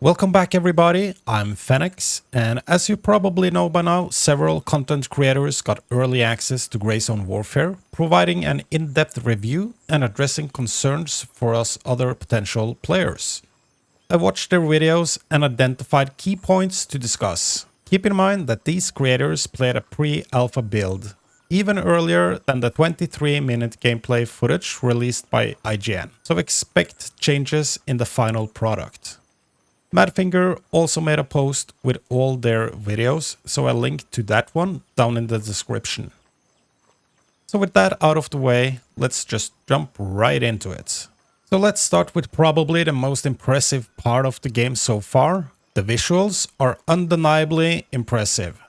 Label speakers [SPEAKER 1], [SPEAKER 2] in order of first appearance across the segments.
[SPEAKER 1] Welcome back everybody, I'm Phoenix, and as you probably know by now, several content creators got early access to Gray Zone Warfare, providing an in-depth review and addressing concerns for us other potential players. I watched their videos and identified key points to discuss. Keep in mind that these creators played a pre-alpha build, even earlier than the 23-minute gameplay footage released by IGN, so expect changes in the final product. Madfinger also made a post with all their videos, so I'll link to that one down in the description. So with that out of the way, let's just jump right into it. So let's start with probably the most impressive part of the game so far. The visuals are undeniably impressive.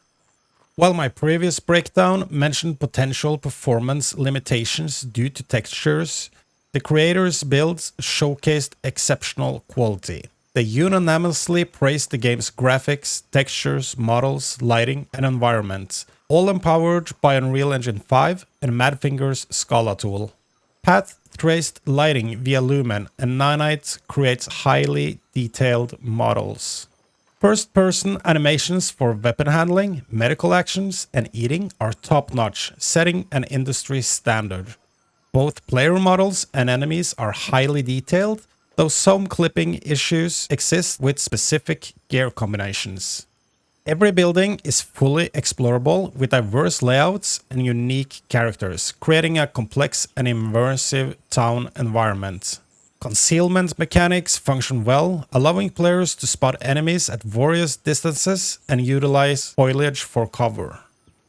[SPEAKER 1] While my previous breakdown mentioned potential performance limitations due to textures, the creators' builds showcased exceptional quality. They unanimously praised the game's graphics, textures, models, lighting, and environment, all empowered by Unreal Engine 5 and Madfinger's Scala tool. Path traced lighting via Lumen, and Nanite creates highly detailed models. First-person animations for weapon handling, medical actions, and eating are top-notch, setting an industry standard. Both player models and enemies are highly detailed, though some clipping issues exist with specific gear combinations. Every building is fully explorable with diverse layouts and unique characters, creating a complex and immersive town environment. Concealment mechanics function well, allowing players to spot enemies at various distances and utilize foliage for cover.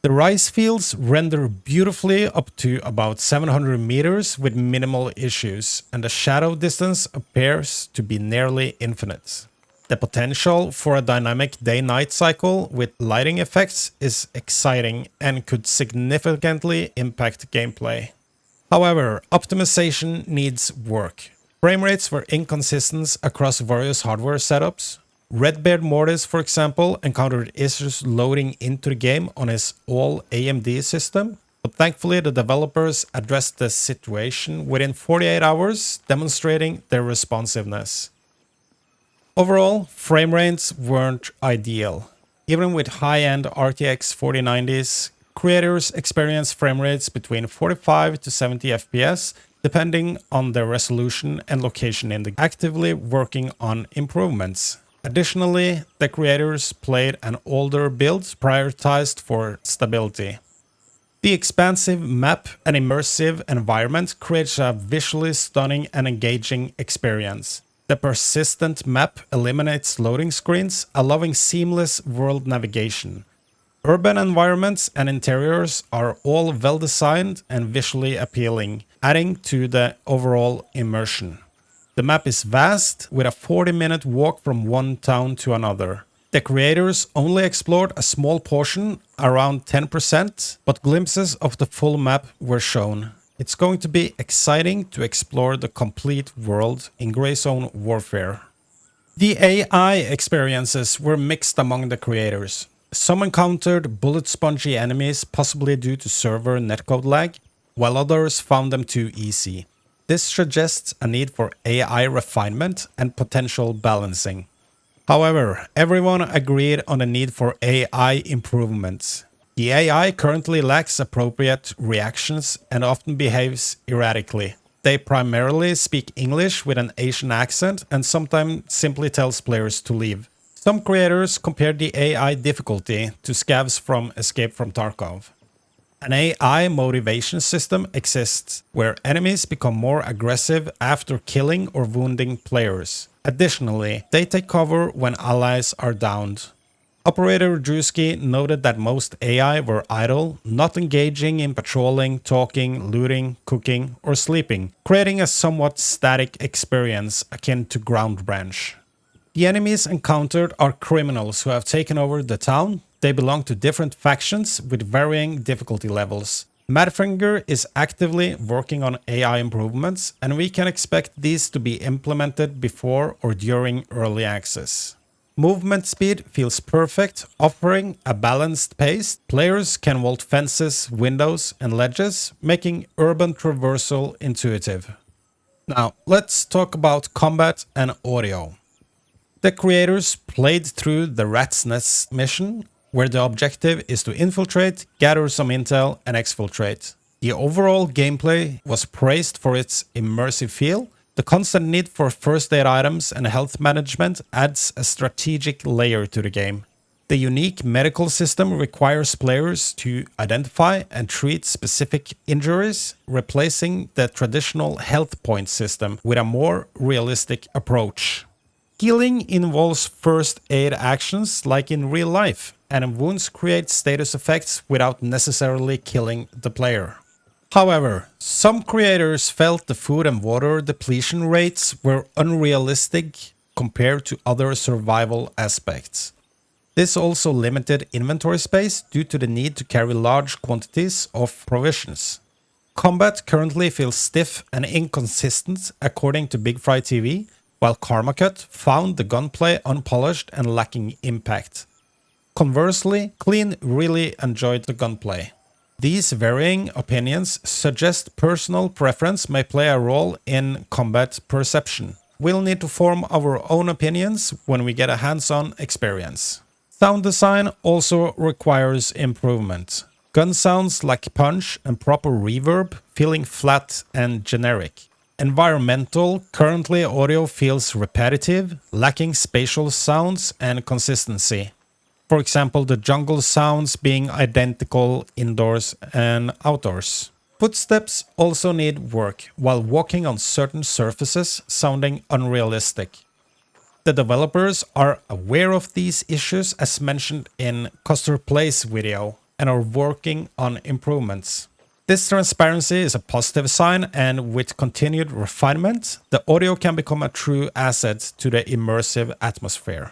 [SPEAKER 1] The rice fields render beautifully up to about 700 meters with minimal issues, and the shadow distance appears to be nearly infinite. The potential for a dynamic day-night cycle with lighting effects is exciting and could significantly impact gameplay. However, optimization needs work. Frame rates were inconsistent across various hardware setups. Redbeard Mortis, for example, encountered issues loading into the game on his all-AMD system, but thankfully the developers addressed the situation within 48 hours, demonstrating their responsiveness. Overall, frame rates weren't ideal. Even with high-end RTX 4090s, creators experience frame rates between 45 to 70 FPS, depending on their resolution and location in the game, actively working on improvements. Additionally, the creators played an older build prioritized for stability. The expansive map and immersive environment creates a visually stunning and engaging experience. The persistent map eliminates loading screens, allowing seamless world navigation. Urban environments and interiors are all well designed and visually appealing, adding to the overall immersion. The map is vast, with a 40-minute walk from one town to another. The creators only explored a small portion, around 10%, but glimpses of the full map were shown. It's going to be exciting to explore the complete world in Gray Zone Warfare. The AI experiences were mixed among the creators. Some encountered bullet-spongy enemies, possibly due to server netcode lag, while others found them too easy. This suggests a need for AI refinement and potential balancing. However, everyone agreed on the need for AI improvements. The AI currently lacks appropriate reactions and often behaves erratically. They primarily speak English with an Asian accent and sometimes simply tells players to leave. Some creators compared the AI difficulty to scavs from Escape from Tarkov. An AI motivation system exists, where enemies become more aggressive after killing or wounding players. Additionally, they take cover when allies are downed. Operator Drewski noted that most AI were idle, not engaging in patrolling, talking, looting, cooking, or sleeping, creating a somewhat static experience akin to Ground Branch. The enemies encountered are criminals who have taken over the town. They belong to different factions with varying difficulty levels. Madfinger is actively working on AI improvements, and we can expect these to be implemented before or during early access. Movement speed feels perfect, offering a balanced pace. Players can vault fences, windows, and ledges, making urban traversal intuitive. Now, let's talk about combat and audio. The creators played through the Rat's Nest mission, where the objective is to infiltrate, gather some intel, and exfiltrate. The overall gameplay was praised for its immersive feel. The constant need for first aid items and health management adds a strategic layer to the game. The unique medical system requires players to identify and treat specific injuries, replacing the traditional health point system with a more realistic approach. Healing involves first aid actions like in real life, and wounds create status effects without necessarily killing the player. However, some creators felt the food and water depletion rates were unrealistic compared to other survival aspects. This also limited inventory space due to the need to carry large quantities of provisions. Combat currently feels stiff and inconsistent according to Big Fry TV, while KarmaCut found the gunplay unpolished and lacking impact. Conversely, Clean really enjoyed the gunplay. These varying opinions suggest personal preference may play a role in combat perception. We'll need to form our own opinions when we get a hands-on experience. Sound design also requires improvement. Gun sounds lack punch and proper reverb, feeling flat and generic. Environmental, currently audio feels repetitive, lacking spatial sounds and consistency. For example, the jungle sounds being identical indoors and outdoors. Footsteps also need work, while walking on certain surfaces sounding unrealistic. The developers are aware of these issues as mentioned in Custer Play's video and are working on improvements. This transparency is a positive sign, and with continued refinement, the audio can become a true asset to the immersive atmosphere.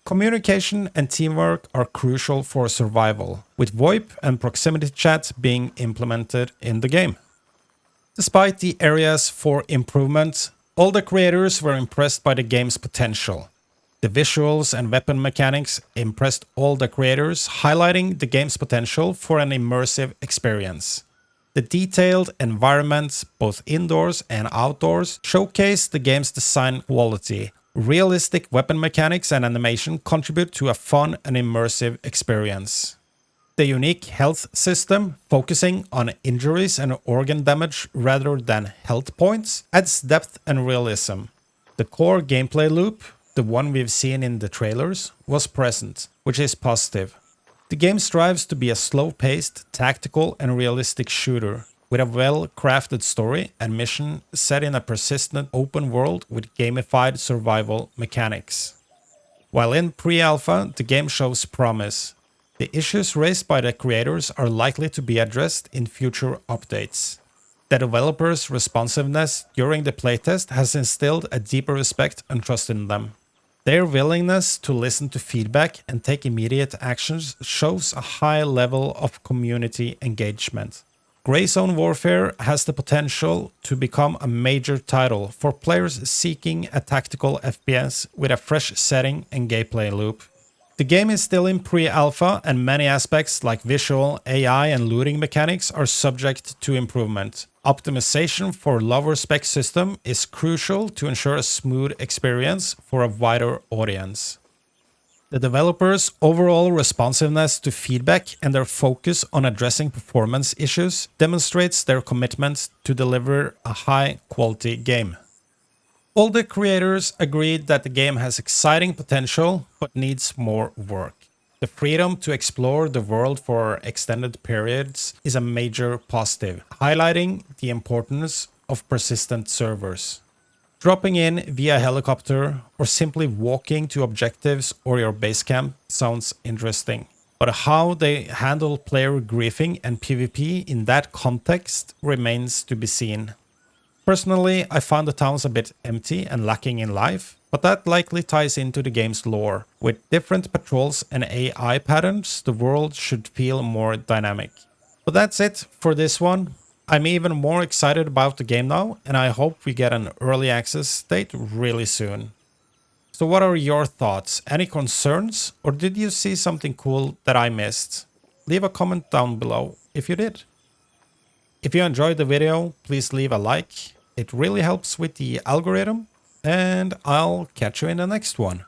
[SPEAKER 1] Communication and teamwork are crucial for survival, with VoIP and proximity chat being implemented in the game. Despite the areas for improvement, all the creators were impressed by the game's potential. The visuals and weapon mechanics impressed all the creators, highlighting the game's potential for an immersive experience. The detailed environments, both indoors and outdoors, showcase the game's design quality. Realistic weapon mechanics and animation contribute to a fun and immersive experience. The unique health system, focusing on injuries and organ damage rather than health points, adds depth and realism. The core gameplay loop, the one we've seen in the trailers, was present, which is positive. The game strives to be a slow-paced, tactical and realistic shooter, with a well-crafted story and mission set in a persistent open world with gamified survival mechanics. While in pre-alpha, the game shows promise. The issues raised by the creators are likely to be addressed in future updates. The developers' responsiveness during the playtest has instilled a deeper respect and trust in them. Their willingness to listen to feedback and take immediate actions shows a high level of community engagement. Gray Zone Warfare has the potential to become a major title for players seeking a tactical FPS with a fresh setting and gameplay loop. The game is still in pre-alpha, and many aspects like visual, AI and looting mechanics are subject to improvement. Optimization for lower spec system is crucial to ensure a smooth experience for a wider audience. The developers' overall responsiveness to feedback and their focus on addressing performance issues demonstrates their commitment to deliver a high-quality game. All the creators agreed that the game has exciting potential, but needs more work. The freedom to explore the world for extended periods is a major positive, highlighting the importance of persistent servers. Dropping in via helicopter or simply walking to objectives or your base camp sounds interesting. But how they handle player griefing and PvP in that context remains to be seen. Personally, I found the towns a bit empty and lacking in life, but that likely ties into the game's lore. With different patrols and AI patterns, the world should feel more dynamic. But that's it for this one. I'm even more excited about the game now, and I hope we get an early access state really soon. So what are your thoughts? Any concerns? Or did you see something cool that I missed? Leave a comment down below if you did. If you enjoyed the video, please leave a like. It really helps with the algorithm, and I'll catch you in the next one.